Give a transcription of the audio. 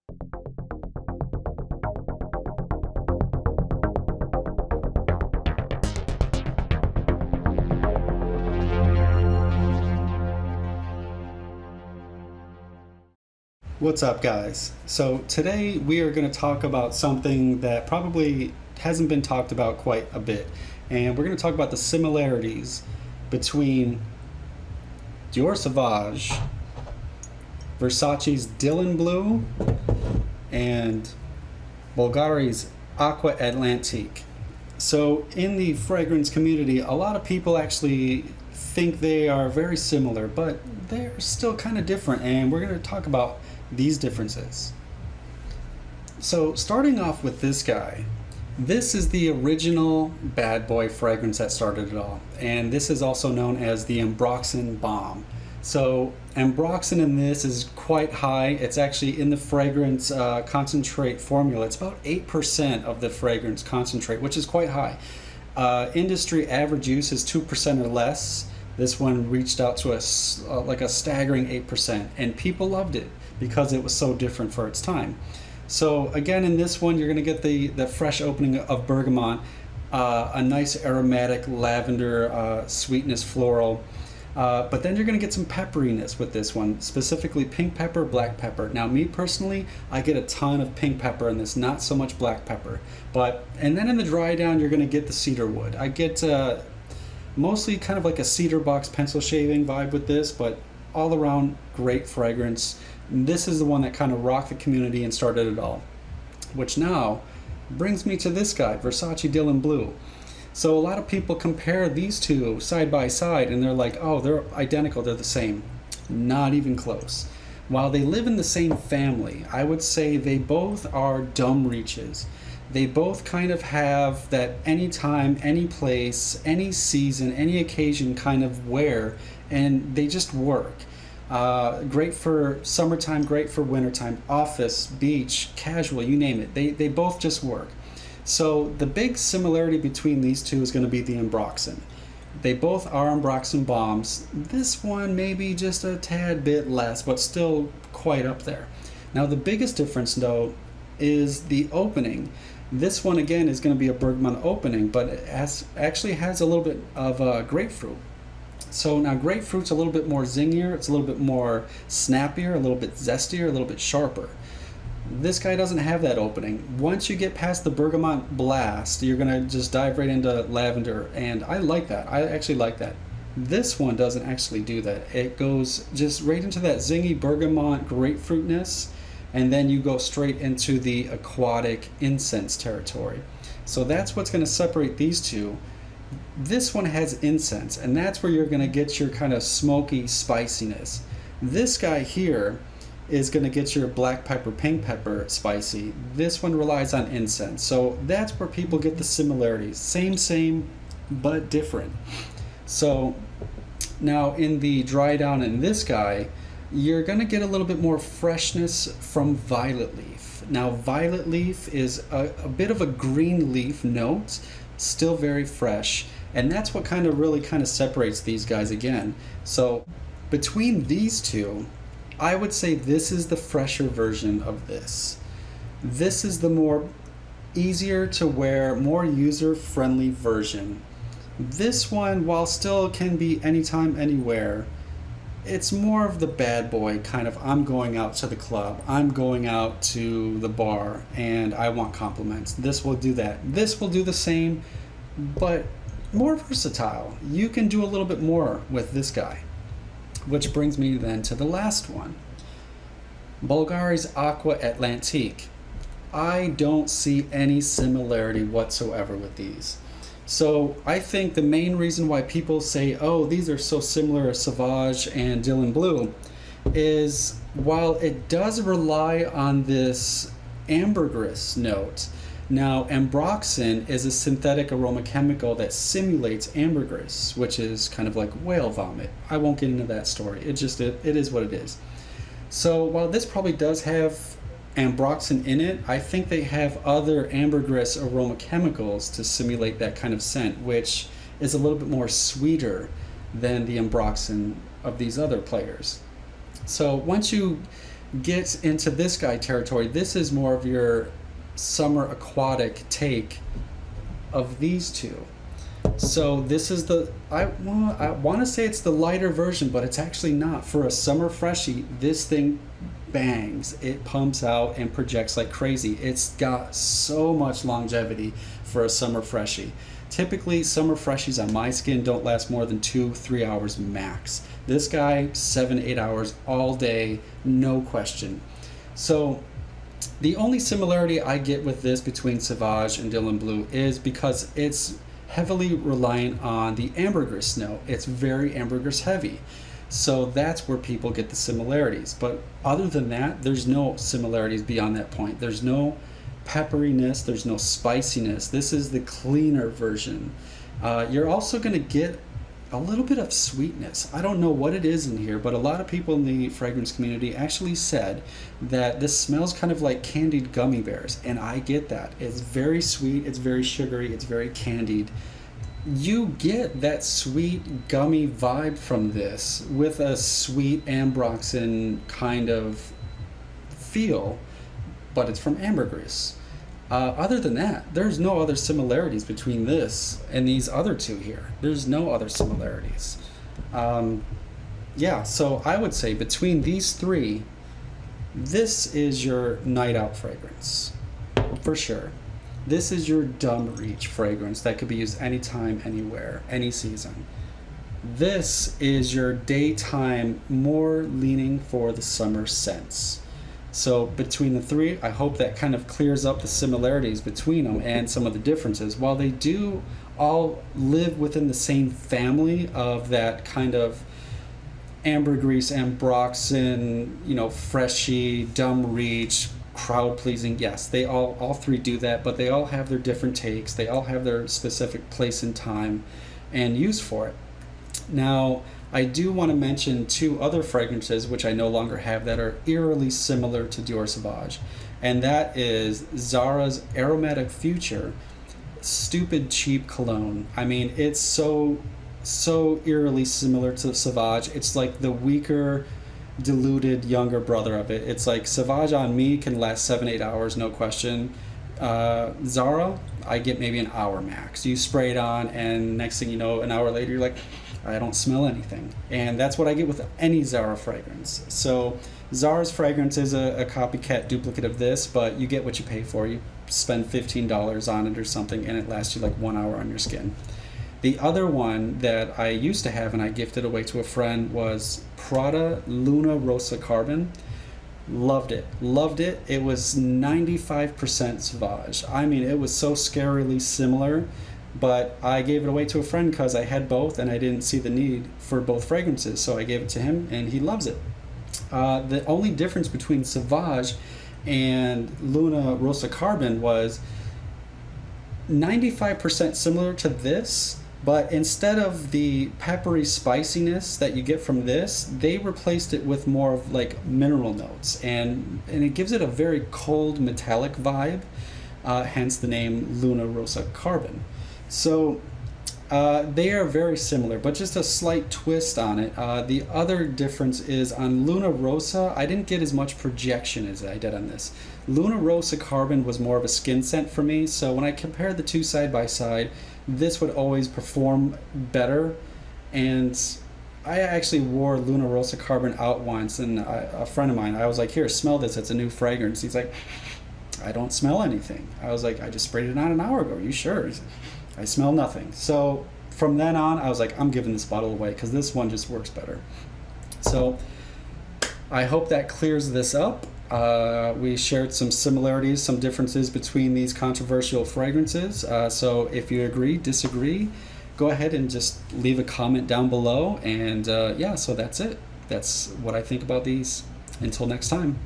What's up, guys? So today we are going to talk about something that probably hasn't been talked about quite a bit, and we're going to talk about the similarities between Dior Sauvage, Versace's Dylan Blue, and Bvlgari's Aqva Atlantique. So in the fragrance community, a lot of people actually think they are very similar, but they're still kind of different, and we're going to talk about these differences. So starting off with this guy, this is the original bad boy fragrance that started it all, and this is also known as the Ambroxan Bomb. So Ambroxan in this is quite high. It's actually in the fragrance concentrate formula. It's about 8% of the fragrance concentrate, which is quite high. Industry average use is 2% or less. This one reached out to us like a staggering 8%, and people loved it because it was so different for its time. So again, in this one, you're going to get the fresh opening of bergamot, a nice aromatic lavender sweetness floral, but then you're going to get some pepperiness with this one, specifically pink pepper, black pepper. Now, me personally, I get a ton of pink pepper in this, not so much black pepper. And then in the dry down, you're going to get the cedar wood. I get mostly kind of like a cedar box pencil shaving vibe with this, but all around great fragrance. This is the one that kind of rocked the community and started it all, which now brings me to this guy, Versace Dylan Blue. So a lot of people compare these two side by side and they're like, oh, they're identical, they're the same. Not even close. While they live in the same family, I would say they both are dumb reaches. They both kind of have that anytime, any place, any season, any occasion kind of wear, and they just work. Great for summertime, great for wintertime, office, beach, casual, you name it. They both just work. So the big similarity between these two is going to be the Ambroxan. They both are Ambroxan Bombs. This one maybe just a tad bit less, but still quite up there. Now the biggest difference though is the opening. This one again is going to be a bergamot opening, but it actually has a little bit of grapefruit. So now grapefruit's a little bit more zingier, it's a little bit more snappier, a little bit zestier, a little bit sharper. This guy doesn't have that opening. Once you get past the bergamot blast, you're going to just dive right into lavender, and I like that. I actually like that. This one doesn't actually do that. It goes just right into that zingy bergamot grapefruitness, and then you go straight into the aquatic incense territory. So that's what's going to separate these two. This one has incense, and that's where you're going to get your kind of smoky spiciness. This guy here is going to get your black pepper, pink pepper spicy. This one relies on incense. So that's where people get the similarities. Same, but different. So now in the dry down in this guy, you're going to get a little bit more freshness from violet leaf. Now violet leaf is a bit of a green leaf note, still very fresh, and that's what really separates these guys again. So between these two, I would say this is the fresher version of this. This is the more easier to wear, more user-friendly version. This one, while still can be anytime, anywhere, it's more of the bad boy kind of, I'm going out to the club, I'm going out to the bar, and I want compliments. This will do that. This will do the same, but more versatile. You can do a little bit more with this guy. Which brings me then to the last one. Bvlgari's Aqva Atlantique. I don't see any similarity whatsoever with these. So I think the main reason why people say, oh, these are so similar as Sauvage and Dylan Blue, is while it does rely on this ambergris note. Now, Ambroxan is a synthetic aroma chemical that simulates ambergris, which is kind of like whale vomit. I won't get into that story. It is what it is. So while this probably does have Ambroxan in it, I think they have other ambergris aroma chemicals to simulate that kind of scent, which is a little bit more sweeter than the Ambroxan of these other players. So once you get into this guy territory, this is more of your summer aquatic take of these two. So this is the, I want to say it's the lighter version, but it's actually not. For a summer freshie, this thing bangs. It pumps out and projects like crazy. It's got so much longevity for a summer freshie. Typically, summer freshies on my skin don't last more than 2-3 hours max. This guy, 7-8 hours all day, no question. So the only similarity I get with this between Sauvage and Dylan Blue is because it's heavily reliant on the ambergris note. It's very ambergris heavy. So that's where people get the similarities. But other than that, there's no similarities beyond that point. There's no pepperiness, there's no spiciness. This is the cleaner version. You're also going to get a little bit of sweetness. I don't know what it is in here, but a lot of people in the fragrance community actually said that this smells kind of like candied gummy bears, and I get that. It's very sweet, it's very sugary, it's very candied. You get that sweet gummy vibe from this with a sweet Ambroxan kind of feel, but it's from ambergris. Other than that, there's no other similarities between this and these other two here. There's no other similarities. Yeah, so I would say between these three, this is your night out fragrance, for sure. This is your dumb reach fragrance that could be used anytime, anywhere, any season. This is your daytime, more leaning for the summer scents. So between the three, I hope that kind of clears up the similarities between them and some of the differences. While they do all live within the same family of that kind of ambergris, Ambroxan, freshy, dumb reach, crowd pleasing. Yes, they all three do that, but they all have their different takes. They all have their specific place and time and use for it. Now, I do want to mention two other fragrances which I no longer have that are eerily similar to Dior Sauvage, and that is Zara's Aromatic Future stupid cheap cologne. I mean, it's so eerily similar to Sauvage. It's like the weaker, diluted younger brother of it. It's like Sauvage on me can last 7-8 hours, no question. Zara, I get maybe an hour max. You spray it on, and next thing you know, an hour later, you're like, I don't smell anything. And that's what I get with any Zara fragrance. So Zara's fragrance is a copycat duplicate of this, but you get what you pay for. You spend $15 on it or something, and it lasts you like 1 hour on your skin. The other one that I used to have and I gifted away to a friend was Prada Luna Rossa Carbon. Loved it. It was 95% Sauvage. I mean, it was so scarily similar, but I gave it away to a friend because I had both and I didn't see the need for both fragrances, so I gave it to him and he loves it. The only difference between Sauvage and Luna Rossa Carbon was 95% similar to this, but instead of the peppery spiciness that you get from this, they replaced it with more of like mineral notes, and it gives it a very cold metallic vibe, hence the name Luna Rossa Carbon. So they are very similar, but just a slight twist on it. The other difference is on Luna Rossa, I didn't get as much projection as I did on this. Luna Rossa Carbon was more of a skin scent for me, so when I compared the two side by side, this would always perform better. And I actually wore Luna Rossa Carbon out once, and a friend of mine, I was like, here, smell this, it's a new fragrance. He's like, I don't smell anything. I was like, I just sprayed it on an hour ago. Are you sure? He's like, I smell nothing. So from then on, I was like, I'm giving this bottle away because this one just works better. So I hope that clears this up. We shared some similarities, some differences between these controversial fragrances. So if you agree, disagree, go ahead and just leave a comment down below. And yeah, so that's it. That's what I think about these. Until next time.